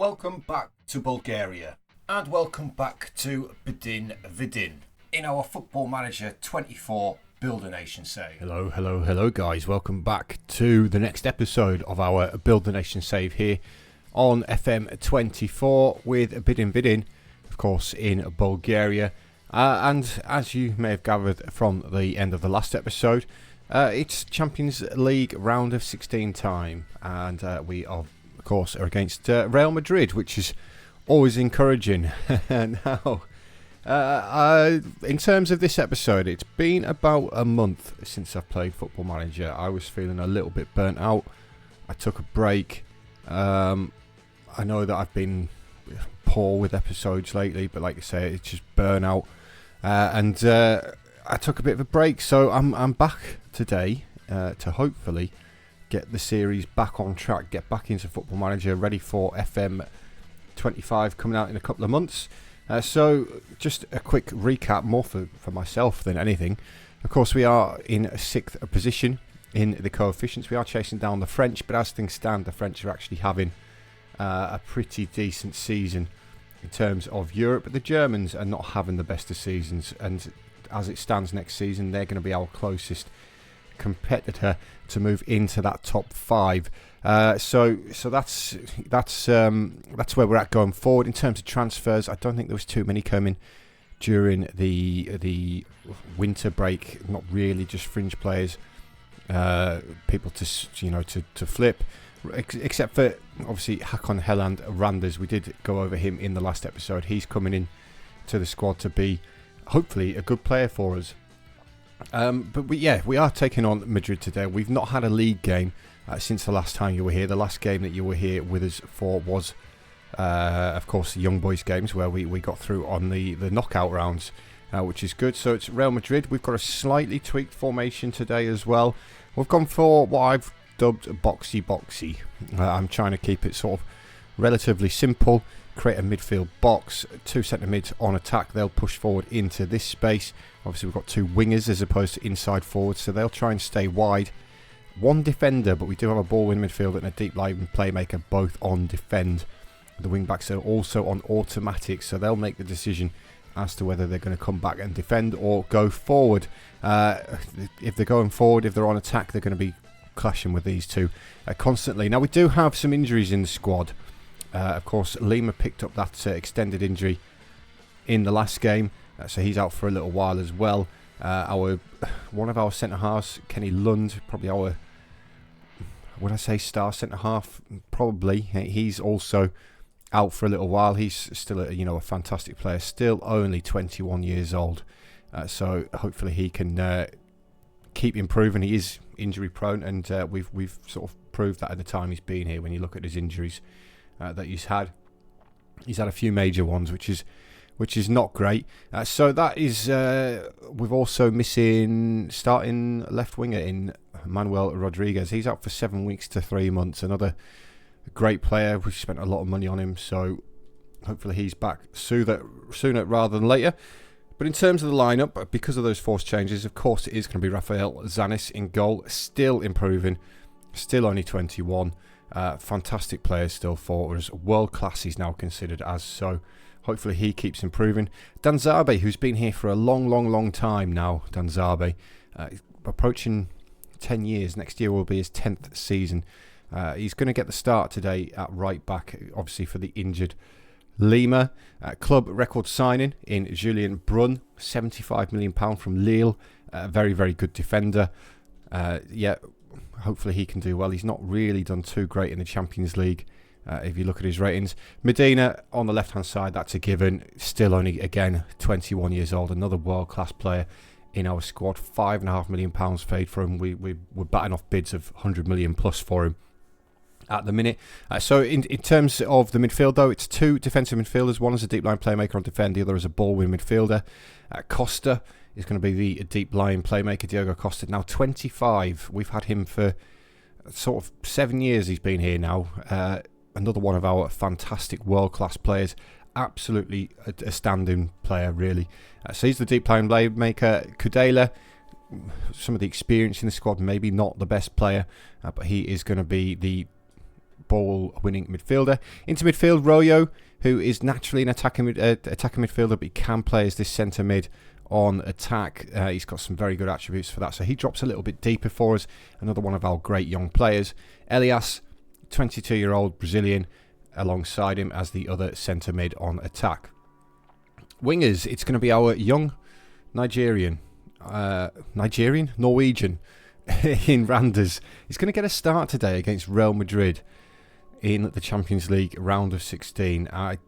Welcome back to Bulgaria and welcome back to Bdin Vidin in our Football Manager 24 Build a Nation save. Hello guys, welcome back to the next episode of our Build a Nation save here on FM24 with Bdin Vidin, of course in Bulgaria. And as you may have gathered from the end of the last episode, it's Champions League round of 16 time, and we are, of course, are against Real Madrid, which is always encouraging. Now, in terms of this episode, it's been about a month since I've played Football Manager. I was feeling a little bit burnt out. I took a break. I know that I've been poor with episodes lately, but like I say, it's just burnout. And I took a bit of a break, so I'm back today to hopefully get the series back on track, get back into Football Manager, ready for FM25 coming out in a couple of months. So just a quick recap, more for myself than anything. Of course, we are in 6th position in the coefficients. We are chasing down the French, but as things stand, the French are actually having a pretty decent season in terms of Europe, but the Germans are not having the best of seasons, and as it stands next season, they're going to be our closest competitor to move into that top 5. So that's where we're at going forward. In terms of transfers, I don't think there was too many coming during the winter break. Not really, just fringe players, people to flip. Except for obviously Hakan Heland Randers. We did go over him in the last episode. He's coming in to the squad to be hopefully a good player for us. But we are taking on Madrid today. We've not had a league game since the last time you were here. The last game that you were here with us for was of course the Young Boys games, where we got through on the knockout rounds, which is good. So it's Real Madrid. We've got a slightly tweaked formation today as well. We've gone for what I've dubbed boxy. I'm trying to keep it sort of relatively simple, create a midfield box, 2 centre mids on attack. They'll push forward into this space. Obviously we've got 2 wingers as opposed to inside forwards, so they'll try and stay wide. 1 defender, but we do have a ball win midfield and a deep line playmaker, both on defend. The wing backs are also on automatic, so they'll make the decision as to whether they're going to come back and defend or go forward. If they're going forward, if they're on attack, they're going to be clashing with these two constantly. Now we do have some injuries in the squad. Of course, Lima picked up that extended injury in the last game, so he's out for a little while as well. One of our centre halves, Kenny Lund, probably our, would I say star centre half? Probably. He's also out for a little while. He's still a fantastic player, still only 21 years old. So hopefully he can keep improving. He is injury prone, and we've sort of proved that at the time he's been here. When you look at his injuries that he's had a few major ones, which is not great. So that is we've also missing starting left winger in Manuel Rodriguez. He's out for 7 weeks to 3 months. Another great player. We've spent a lot of money on him, so hopefully he's back sooner rather than later. But in terms of the lineup, because of those forced changes, of course it is going to be Rafael Zanis in goal. Still improving, still only 21. Fantastic player still for us. World class he's now considered as, so hopefully he keeps improving. Danzabe, who's been here for a long time now. Danzabe, approaching 10 years. Next year will be his 10th season. He's going to get the start today at right back, obviously for the injured Lima. Club record signing in Julien Brun, £75 million from Lille. Very good defender. Hopefully he can do well. He's not really done too great in the Champions League if you look at his ratings. Medina on the left hand side, that's a given. Still only, again, 21 years old. Another world class player in our squad. £5.5 million paid for him. We're batting off bids of 100 million plus for him at the minute. So in terms of the midfield, though, it's 2 defensive midfielders. One is a deep line playmaker on defend, the other is a ball win midfielder. Costa is going to be the deep line playmaker, Diogo Costa. Now 25. We've had him for sort of 7 years he's been here now. Another one of our fantastic world-class players. Absolutely a standing player, really. So he's the deep line playmaker. Kudela, some of the experience in the squad, maybe not the best player, but he is going to be the ball-winning midfielder. Into midfield, Royo, who is naturally an attacking midfielder, but he can play as this centre mid on attack. He's got some very good attributes for that, so he drops a little bit deeper for us. Another one of our great young players. Elias, 22-year-old Brazilian, alongside him as the other centre mid on attack. Wingers, it's going to be our young Norwegian in Randers. He's going to get a start today against Real Madrid in the Champions League round of 16. I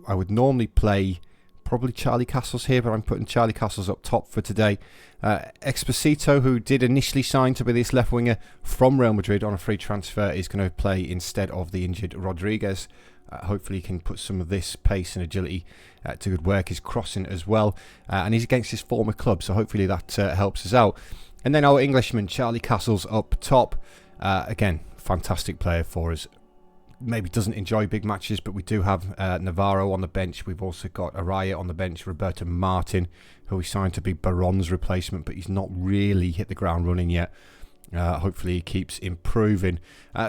would normally play probably Charlie Castles here, but I'm putting Charlie Castles up top for today. Exposito, who did initially sign to be this left winger from Real Madrid on a free transfer, is going to play instead of the injured Rodriguez. Hopefully he can put some of this pace and agility to good work. He's crossing as well, and he's against his former club, so hopefully that helps us out. And then our Englishman, Charlie Castles, up top. Again, fantastic player for us. Maybe doesn't enjoy big matches, but we do have Navarro on the bench. We've also got Araya on the bench, Roberto Martin, who we signed to be Baron's replacement, but he's not really hit the ground running yet. Hopefully he keeps improving.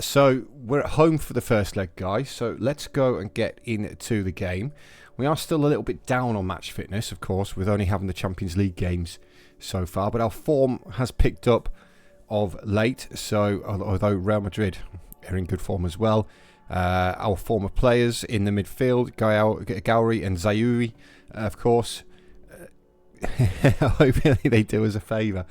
So we're at home for the first leg, guys, so let's go and get into the game. We are still a little bit down on match fitness, of course, with only having the Champions League games so far, but our form has picked up of late. So although Real Madrid are in good form as well, our former players in the midfield, Gowri and Zayuri, of course, hopefully they do us a favour.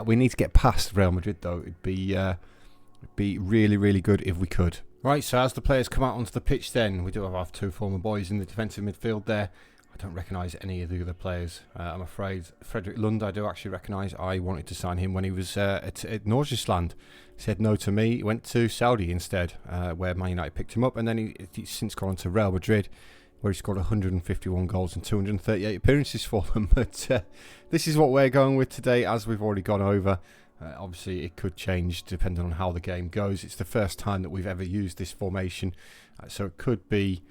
We need to get past Real Madrid, though. It'd be really, really good if we could. Right, so as the players come out onto the pitch then, we do have our two former boys in the defensive midfield there. I don't recognise any of the other players, I'm afraid. Frederick Lund I do actually recognise. I wanted to sign him when he was at Norgesland. He said no to me. He went to Saudi instead, where Man United picked him up, and then he's since gone on to Real Madrid, where he scored 151 goals and 238 appearances for them. But this is what we're going with today, as we've already gone over. Obviously, it could change depending on how the game goes. It's the first time that we've ever used this formation, so it could be,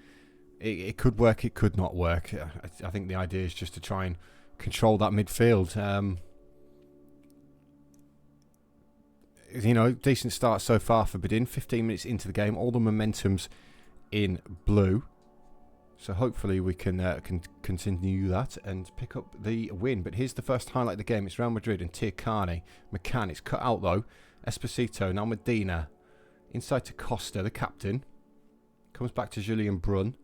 it could work, it could not work. I think the idea is just to try and control that midfield. You know, decent start so far for Bdin. 15 minutes into the game, all the momentum's in blue. So hopefully we can continue that and pick up the win. But here's the first highlight of the game. It's Real Madrid and Tiacane. McCann, it's cut out though. Esposito, now Medina. Inside to Costa, the captain. Comes back to Julian Brun.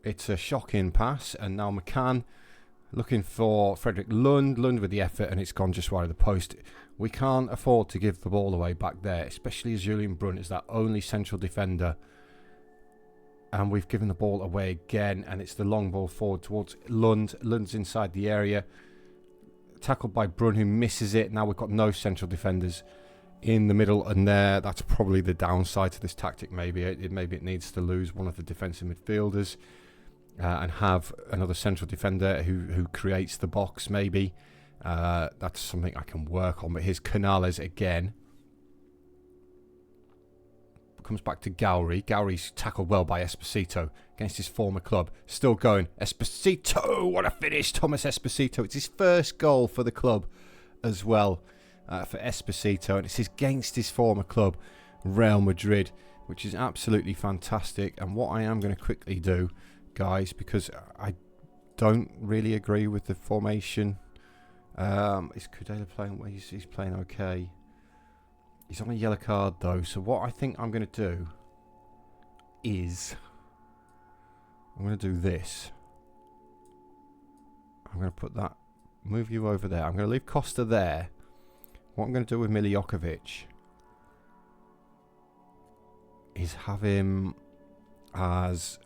It's a shocking pass. And now McCann looking for Frederick Lund. Lund with the effort, and it's gone just wide of the post. We can't afford to give the ball away back there, especially as Julian Brun is that only central defender. And we've given the ball away again, and it's the long ball forward towards Lund. Lund's inside the area, tackled by Brun, who misses it. Now we've got no central defenders in the middle, and that's probably the downside to this tactic. Maybe it needs to lose one of the defensive midfielders and have another central defender who creates the box. Maybe that's something I can work on. But here's Canales again. Comes back to Gowri. Gowri's tackled well by Esposito against his former club. Still going. Esposito! What a finish! Thomas Esposito. It's his first goal for the club as well for Esposito. And it's against his former club, Real Madrid, which is absolutely fantastic. And what I am going to quickly do, guys, because I don't really agree with the formation. Is Kudela playing? Well, he's playing okay. He's on a yellow card though, so what I think I'm going to do is I'm going to do this. I'm going to put that, move you over there. I'm going to leave Costa there. What I'm going to do with Miljokovic is have him as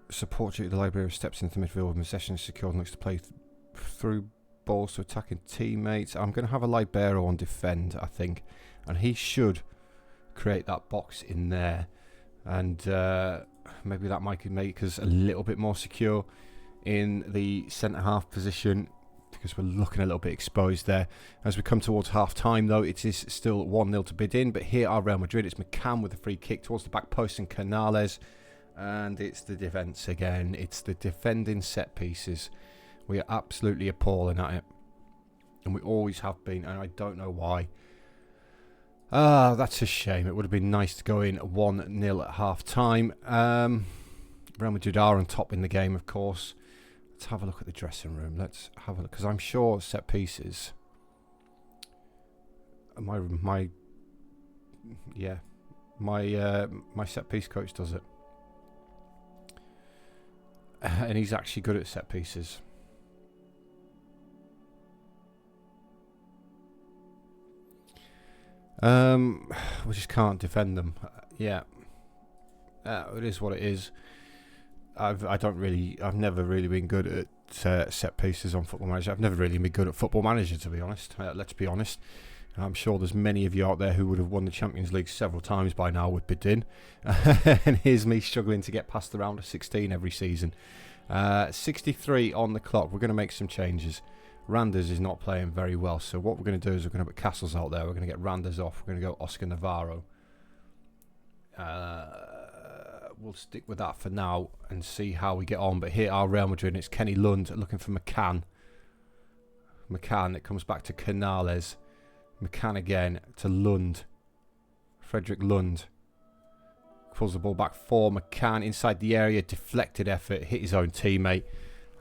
support duty. The Library steps into the midfield with possession secured and looks to play through balls to attacking teammates. I'm going to have a Libero on defend, I think, and he should create that box in there, and maybe that might make us a little bit more secure in the centre half position, because we're looking a little bit exposed there. As we come towards half time though, it is still 1-0 to Bdin, but here are Real Madrid. It's McCann with a free kick towards the back post and Canales, and it's the defence again. It's the defending set pieces. We are absolutely appalling at it. and we always have been, and I don't know why. Ah, that's a shame. It would have been nice to go in 1-0 at half-time. Real Madrid are on top in the game, of course. Let's have a look at the dressing room. Let's have a look, because I'm sure set pieces. My set piece coach does it, and he's actually good at set pieces. We just can't defend them. Yeah, it is what it is. I've never really been good at set pieces on Football Manager. I've never really been good at Football Manager, to be honest. Let's be honest. I'm sure there's many of you out there who would have won the Champions League several times by now with Bdin. And here's me struggling to get past the round of 16 every season. 63 on the clock. We're going to make some changes. Randers is not playing very well, so what we're going to do is we're going to put Castles out there. We're going to get Randers off. We're going to go Oscar Navarro. We'll stick with that for now and see how we get on. But here are Real Madrid, and it's Kenny Lund looking for McCann. It comes back to Canales. McCann again to Lund. Frederick Lund pulls the ball back for McCann inside the area. Deflected effort, hit his own teammate.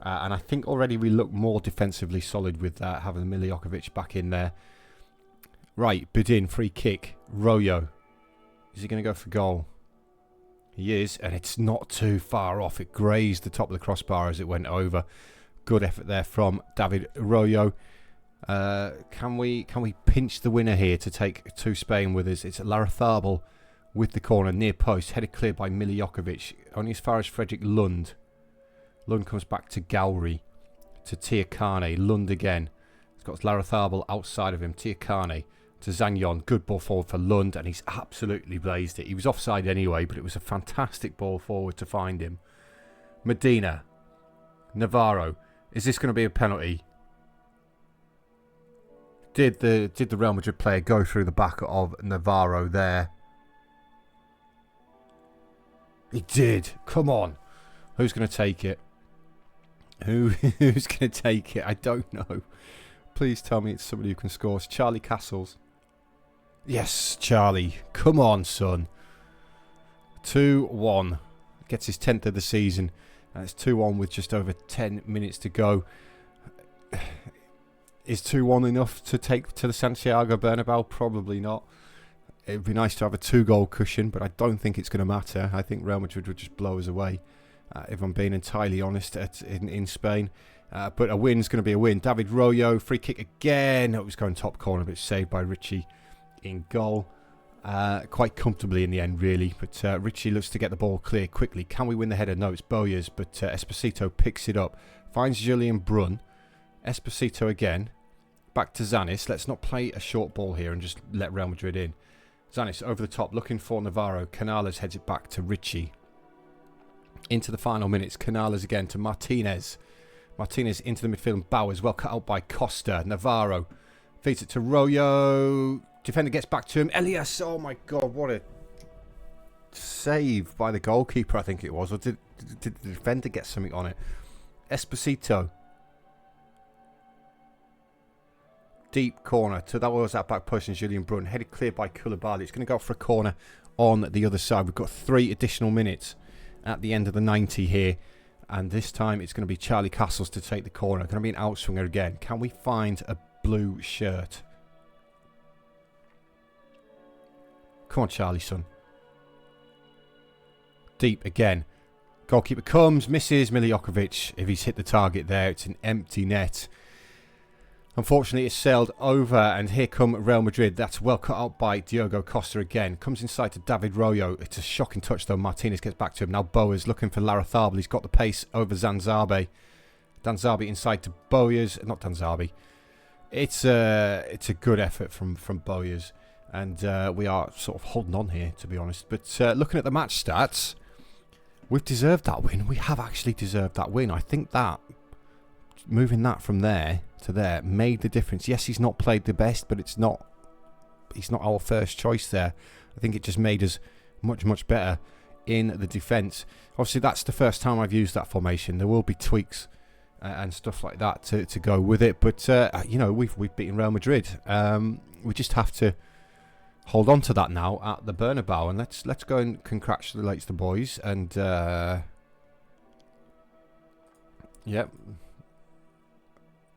And I think already we look more defensively solid with having Miljokovic back in there. Right, Bdin, free kick. Royo. Is he going to go for goal? He is, and it's not too far off. It grazed the top of the crossbar as it went over. Good effort there from David Royo. Can we pinch the winner here to take to Spain with us? It's Larrazabal with the corner near post, headed clear by Miljokovic. Only as far as Frederick Lund. Lund comes back to Gowrie, to Tiakane. Lund again. He's got Larrazabal outside of him. Tiakane to Zagnon. Good ball forward for Lund, and he's absolutely blazed it. He was offside anyway, but it was a fantastic ball forward to find him. Medina. Navarro. Is this going to be a penalty? Did the Real Madrid player go through the back of Navarro there? He did. Come on. Who's going to take it? Who's going to take it? I don't know. Please tell me it's somebody who can score. It's Charlie Castles. Yes, Charlie. Come on, son. 2-1. Gets his 10th of the season. And it's 2-1 with just over 10 minutes to go. Is 2-1 enough to take to the Santiago Bernabeu? Probably not. It would be nice to have a 2-goal cushion, but I don't think it's going to matter. I think Real Madrid would just blow us away, if I'm being entirely honest, in Spain. But a win's going to be a win. David Royo, free kick again. It was going top corner, but saved by Richie in goal. Quite comfortably in the end, really. But Richie looks to get the ball clear quickly. Can we win the header? No, it's Boyers, but Esposito picks it up. Finds Julian Brun. Esposito again. Back to Zanis. Let's not play a short ball here and just let Real Madrid in. Zanis over the top, looking for Navarro. Canales heads it back to Richie. Into the final minutes. Canales again to Martinez. Martinez into the midfield. Bowers well cut out by Costa. Navarro feeds it to Royo. Defender gets back to him. Elias. Oh my God, what a save by the goalkeeper, I think it was. Or did the defender get something on it? Esposito. Deep corner to that was that back post and Julian Brun headed clear by Koulibaly. It's going to go for a corner on the other side. We've got 3 additional minutes at the end of the 90 here, and this time it's going to be Charlie Castles to take the corner. Going to be an outswinger again. Can we find a blue shirt? Come on, Charlie, son. Deep again. Goalkeeper comes, misses. Miljokovic, if he's hit the target there, it's an empty net. Unfortunately, it's sailed over, and here come Real Madrid. That's well cut out by Diogo Costa again. Comes inside to David Royo. It's a shocking touch, though. Martinez gets back to him. Now Boers looking for Larrazabal. He's got the pace over Danzabe. Danzabe inside to Boyers. Not Danzabe. It's a good effort from Boyers. And we are sort of holding on here, to be honest. But looking at the match stats, we've deserved that win. We have actually deserved that win. I think that moving that from there to there made the difference. Yes, he's not played the best, but he's not our first choice there. I think it just made us much better in the defence. Obviously, that's the first time I've used that formation. There will be tweaks and stuff like that to go with it. But you know, we've beaten Real Madrid. We just have to hold on to that now at the Bernabeu, and let's go and congratulate the boys. And yep,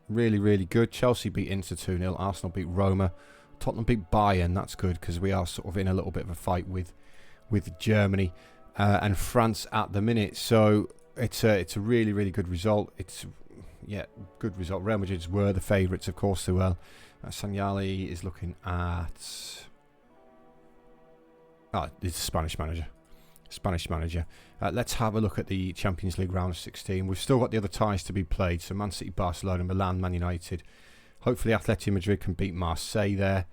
really good. Chelsea beat Inter 2-0. Arsenal beat Roma. Tottenham beat Bayern. That's good because we are sort of in a little bit of a fight with Germany and France at the minute. So it's a really good result. It's good result. Real Madrid were the favourites, of course they were. Sanyali is looking at it's a Spanish manager. Let's have a look at the Champions League round of 16. We've still got the other ties to be played. So Man City, Barcelona, Milan, Man United. Hopefully Atletico Madrid can beat Marseille there.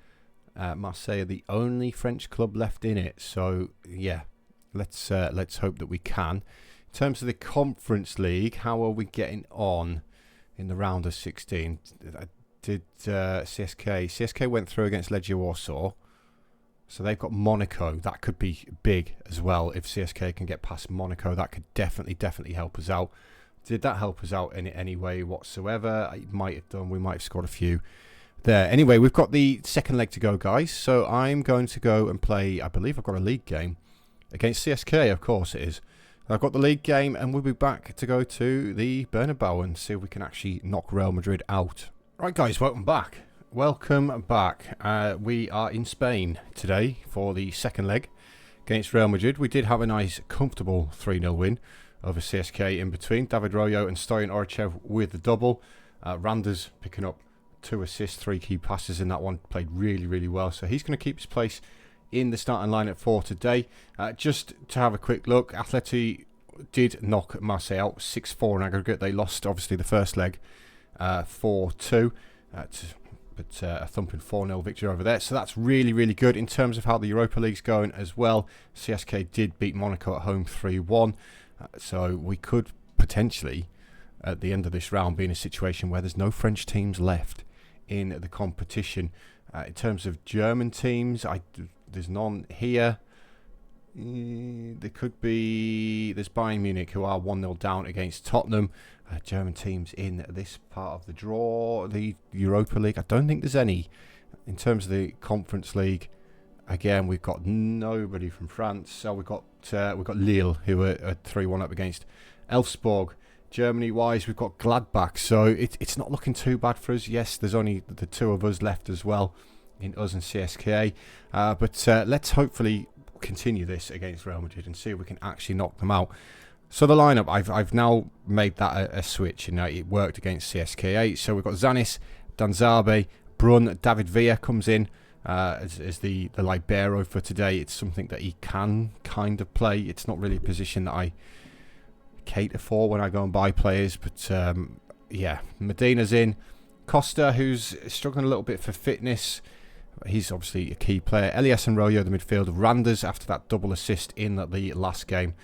Marseille are the only French club left in it. So yeah, let's hope that we can. In terms of the Conference League, how are we getting on in the round of 16? Did CSK went through against Legia Warsaw. So they've got Monaco. That could be big as well. If CSK can get past Monaco, that could definitely help us out. Did that help us out in any way whatsoever? It might have done. We might have scored a few there. Anyway, we've got the second leg to go, guys. So I'm going to go and play, I believe I've got a league game against CSK. Of course it is. I've got the league game, and we'll be back to go to the Bernabeu and see if we can actually knock Real Madrid out. Right, guys, welcome back. Welcome back. We are in Spain today for the second leg against Real Madrid. We did have a nice, comfortable 3-0 win over CSK in between. David Royo and Stoyan Orchev with the double. Randers picking up 2 assists, 3 key passes in that one. Played really well. So he's going to keep his place in the starting lineup for today. Just to have a quick look, Atleti did knock Marseille out 6-4 in aggregate. They lost, obviously, the first leg 4-2. But a thumping 4-0 victory over there. So that's really good. In terms of how the Europa League's going as well, CSK did beat Monaco at home 3-1. So we could potentially, at the end of this round, be in a situation where there's no French teams left in the competition. In terms of German teams, there's none here. There could be... There's Bayern Munich, who are 1-0 down against Tottenham. German teams in this part of the draw. The Europa League, I don't think there's any. In terms of the Conference League, again, we've got nobody from France. So we've got Lille, who are 3-1 up against Elfsborg. Germany-wise, we've got Gladbach. So it's not looking too bad for us. Yes, there's only the 2 of us left as well, in us and CSKA. But let's hopefully continue this against Real Madrid and see if we can actually knock them out. So the lineup, I've now made that a switch, and it worked against CSKA. So we've got Zanis, Danzabe, Brun, David Villa comes in as the libero for today. It's something that he can kind of play. It's not really a position that I cater for when I go and buy players. But yeah, Medina's in. Costa, who's struggling a little bit for fitness. He's obviously a key player. Elias and Royo, the midfield. Randers, after that double assist in the last game.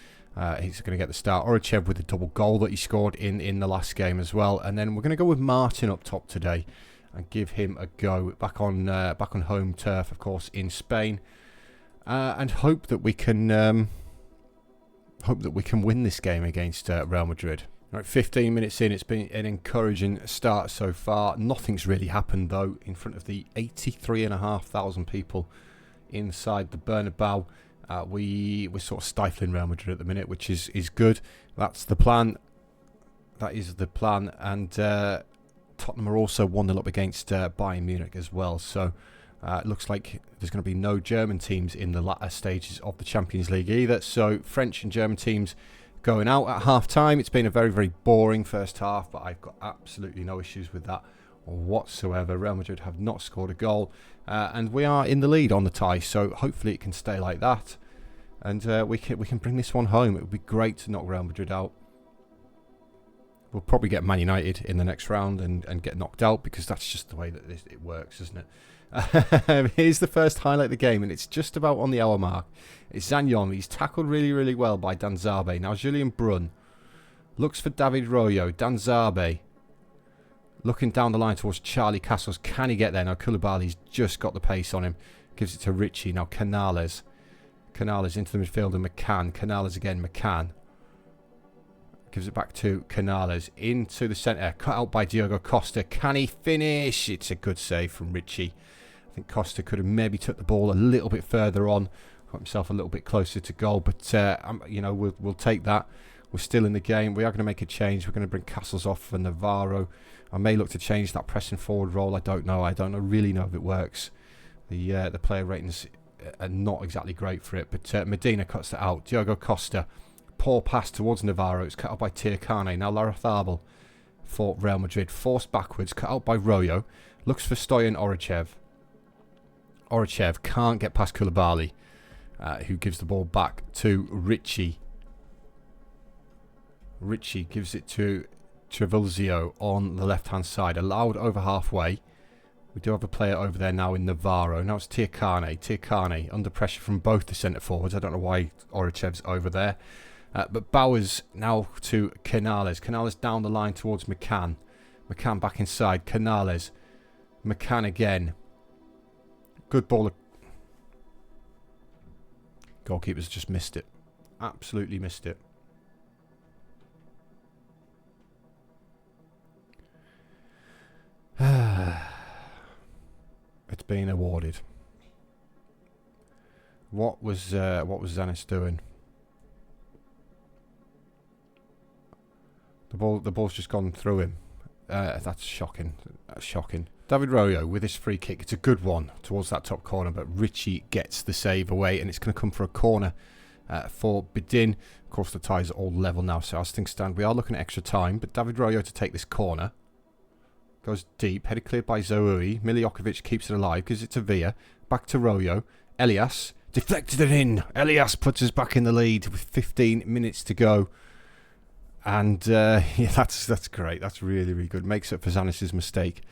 He's going to get the start. Orachev with a double goal that he scored in the last game as well. And then we're going to go with Martin up top today and give him a go back on home turf, of course, in Spain, and hope that we can win this game against Real Madrid. Right, 15 minutes in, it's been an encouraging start so far. Nothing's really happened though in front of the 83,500 people inside the Bernabeu. We're sort of stifling Real Madrid at the minute, which is good. That's the plan. That is the plan. And Tottenham are also 1-0 up against Bayern Munich as well. So it looks like there's going to be no German teams in the latter stages of the Champions League either. So French and German teams going out at half-time. It's been a very boring first half, but I've got absolutely no issues with that whatsoever. Real Madrid have not scored a goal, and we are in the lead on the tie, so hopefully it can stay like that, and we can bring this one home. It would be great to knock Real Madrid out. We'll probably get Man United in the next round and get knocked out, because that's just the way that it works, isn't it? Here's the first highlight of the game, and it's just about on the hour mark. It's Zagnon. He's tackled really well by Danzabe. Now Julian Brun looks for David Royo. Danzabe looking down the line towards Charlie Castles. Can he get there? Now Koulibaly's just got the pace on him. Gives it to Richie. Now Canales. Canales into the midfield and McCann. Canales again. McCann. Gives it back to Canales. Into the centre. Cut out by Diogo Costa. Can he finish? It's a good save from Richie. I think Costa could have maybe took the ball a little bit further on. Got himself a little bit closer to goal. But, you know, we'll take that. We're still in the game. We are going to make a change. We're going to bring Castles off for Navarro. I may look to change that pressing forward role. I don't know. I don't really know if it works. The player ratings are not exactly great for it. But Medina cuts it out. Diogo Costa. Poor pass towards Navarro. It's cut out by Tiakane. Now Larrazabal for Real Madrid. Forced backwards. Cut out by Royo. Looks for Stoyan Orachev. Orachev can't get past Koulibaly, who gives the ball back to Richie. Richie gives it to Trevilzio on the left-hand side. Allowed over halfway. We do have a player over there now in Navarro. Now it's Tiakane. Tiakane under pressure from both the centre forwards. I don't know why Orachev's over there. But Bowers now to Canales. Canales down the line towards McCann. McCann back inside. Canales. McCann again. Good ball. Goalkeeper's just missed it. Absolutely missed it. It's been awarded. What was Zanis doing? The ball's just gone through him. That's shocking. That's shocking. David Royo with his free kick. It's a good one towards that top corner, but Richie gets the save away, and it's going to come for a corner for Bdin. Of course, the ties are all level now, so as things stand, we are looking at extra time. But David Royo to take this corner. Goes deep, headed cleared by Zoui. Miljokovic keeps it alive, gives it to Villa. Back to Royo. Elias deflected it in. Elias puts us back in the lead with 15 minutes to go. And yeah, that's great. That's really, really good. Makes up for Zanis' mistake,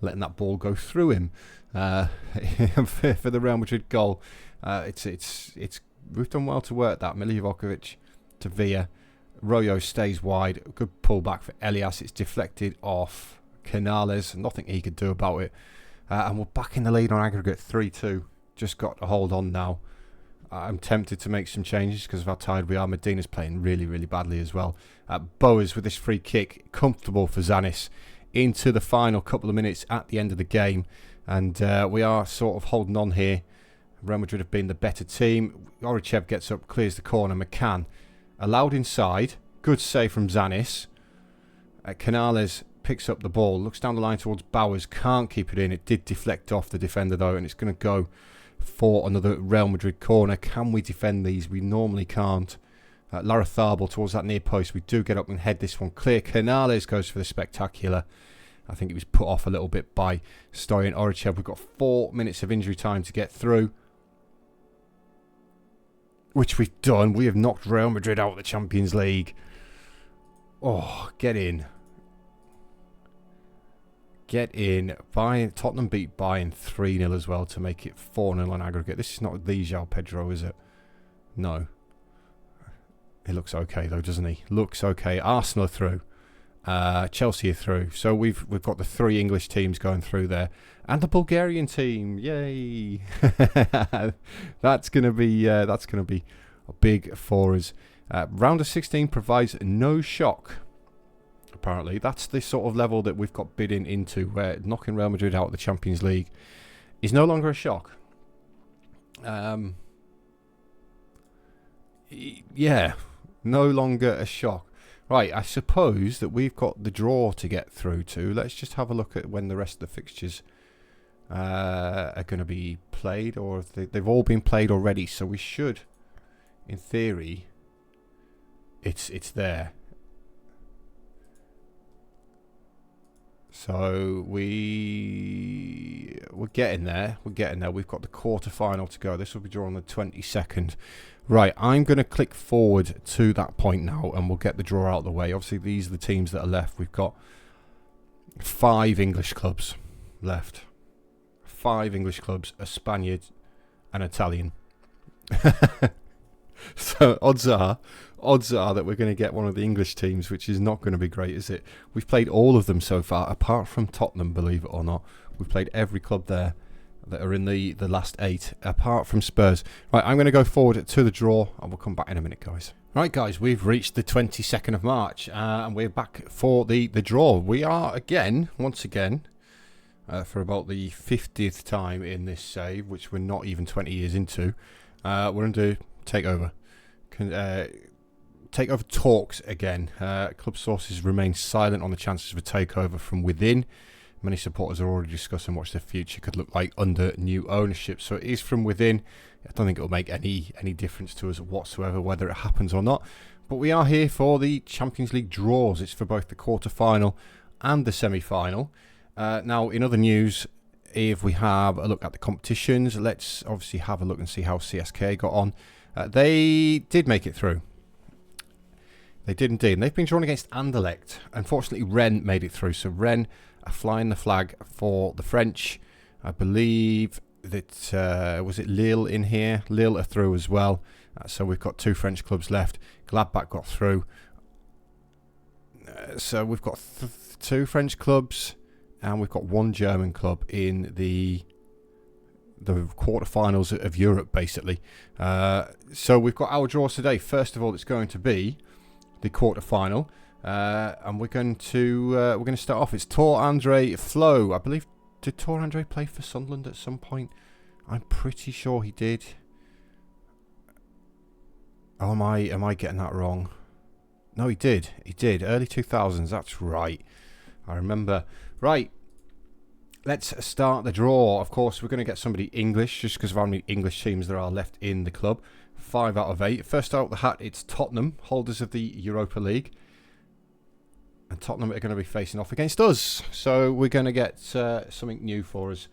letting that ball go through him for the Real Madrid goal. We've done well to work that. Miljokovic to Villa. Royo stays wide. Good pull back for Elias. It's deflected off Canales. Nothing he could do about it. And we're back in the lead on aggregate 3-2. Just got to hold on now. I'm tempted to make some changes because of how tired we are. Medina's playing really, really badly as well. Bowers with this free kick. Comfortable for Zanis into the final couple of minutes at the end of the game. And we are sort of holding on here. Real Madrid have been the better team. Orachev gets up, clears the corner. McCann allowed inside. Good save from Zanis. Canales picks up the ball. Looks down the line towards Bowers. Can't keep it in. It did deflect off the defender though. And it's going to go for another Real Madrid corner. Can we defend these? We normally can't. Larrazabal towards that near post. We do get up and head this one clear. Canales goes for the spectacular. I think he was put off a little bit by Stoyan Orachev. We've got 4 minutes of injury time to get through, which we've done. We have knocked Real Madrid out of the Champions League. Oh, get in. Get in. Tottenham beat Bayern 3-0 as well to make it 4-0 on aggregate. This is not the João Pedro, is it? No. He looks okay though, doesn't he? Looks okay. Arsenal are through. Chelsea are through. So we've got the 3 English teams going through there, and the Bulgarian team. Yay! That's gonna be big for us. Round of 16 provides no shock. Apparently, that's the sort of level that we've got Bdin into, where knocking Real Madrid out of the Champions League is no longer a shock. Yeah, no longer a shock. Right, I suppose that we've got the draw to get through to. Let's just have a look at when the rest of the fixtures are going to be played, or if they've all been played already. So we should, in theory, it's there. So we're getting there. We're getting there. We've got the quarter-final to go. This will be drawn on the 22nd. Right, I'm going to click forward to that point now, and we'll get the draw out of the way. Obviously, these are the teams that are left. We've got 5 English clubs left. 5 English clubs, a Spaniard, an Italian. So odds are that we're going to get one of the English teams, which is not going to be great, is it? We've played all of them so far, apart from Tottenham, believe it or not. We've played every club there that are in the last 8, apart from Spurs. Right, I'm going to go forward to the draw, and we'll come back in a minute, guys. Right, guys, we've reached the 22nd of March, and we're back for the draw. We are once again, for about the 50th time in this save, which we're not even 20 years into. We're under takeover. Takeover talks again. Club sources remain silent on the chances of a takeover from within. Many supporters are already discussing what the future could look like under new ownership. So it is from within. I don't think it will make any difference to us whatsoever whether it happens or not. But we are here for the Champions League draws. It's for both the quarter-final and the semi-final. Now, in other news, if we have a look at the competitions, let's obviously have a look and see how CSK got on. They did make it through. They did indeed. And they've been drawn against Anderlecht. Unfortunately, Rennes made it through. So Rennes are flying the flag for the French. I believe that, was it Lille in here? Lille are through as well. So we've got two French clubs left. Gladbach got through. So we've got two French clubs. And we've got one German club in the quarterfinals of Europe, basically. So we've got our draws today. First of all, it's going to be the quarterfinal, and we're going to start off. It's Tor Andre Flo. I believe, did Tor Andre play for Sunderland at some point? I'm pretty sure he did. Oh, am I getting that wrong? No, he did. He did. Early 2000s. That's right. I remember. Right. Let's start the draw. Of course, we're going to get somebody English, just because of how many English teams there are left in the club. 5 out of 8. First out of the hat, it's Tottenham, holders of the Europa League. And Tottenham are going to be facing off against us. So we're going to get something new for us.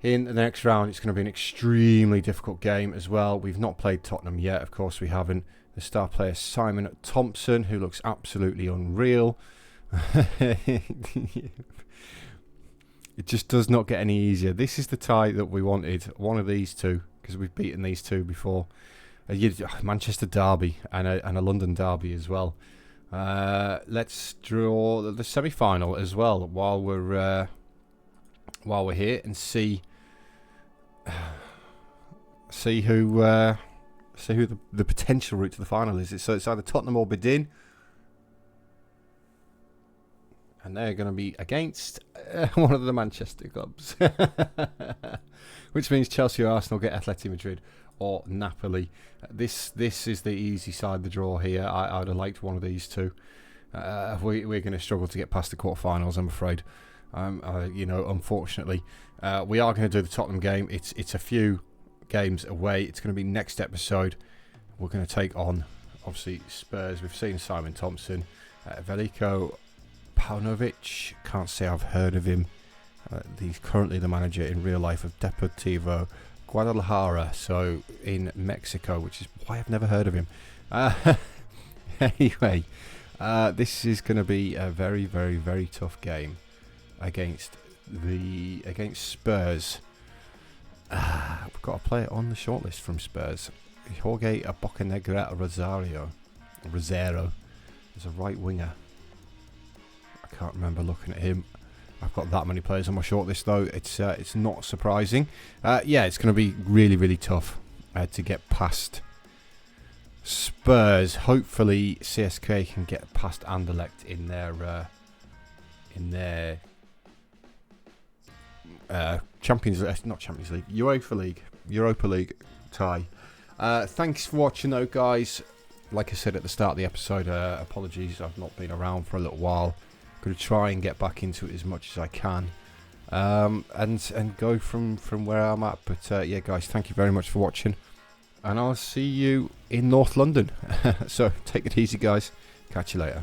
In the next round, it's going to be an extremely difficult game as well. We've not played Tottenham yet. Of course, we haven't. The star player, Simon Thompson, who looks absolutely unreal. It just does not get any easier. This is the tie that we wanted. One of these two, because we've beaten these two before. Manchester derby and a London derby as well. Let's draw the semi-final as well while we're here and see who the potential route to the final is. So it's either Tottenham or Bdin. And they're going to be against one of the Manchester clubs. Which means Chelsea or Arsenal get Atletico Madrid or Napoli. This is the easy side of the draw here. I would have liked one of these two. We're going to struggle to get past the quarterfinals, I'm afraid. Unfortunately. We are going to do the Tottenham game. It's a few games away. It's going to be next episode. We're going to take on, obviously, Spurs. We've seen Simon Thompson. Veliko Paunovic, can't say I've heard of him. He's currently the manager in real life of Deportivo Guadalajara, so in Mexico, which is why I've never heard of him. Anyway, this is going to be a very, very, very tough game against Spurs. We've got a player on the shortlist from Spurs. Jorge Bocanegra Rosero is a right winger. I can't remember looking at him. I've got that many players on my shortlist though. It's not surprising. It's going to be really, really tough to get past Spurs. Hopefully CSK can get past Anderlecht in their Europa League tie. Thanks for watching though, guys. Like I said at the start of the episode, apologies, I've not been around for a little while. Going to try and get back into it as much as I can, and go from where I'm at. But guys, thank you very much for watching, and I'll see you in North London. So take it easy, guys. Catch you later.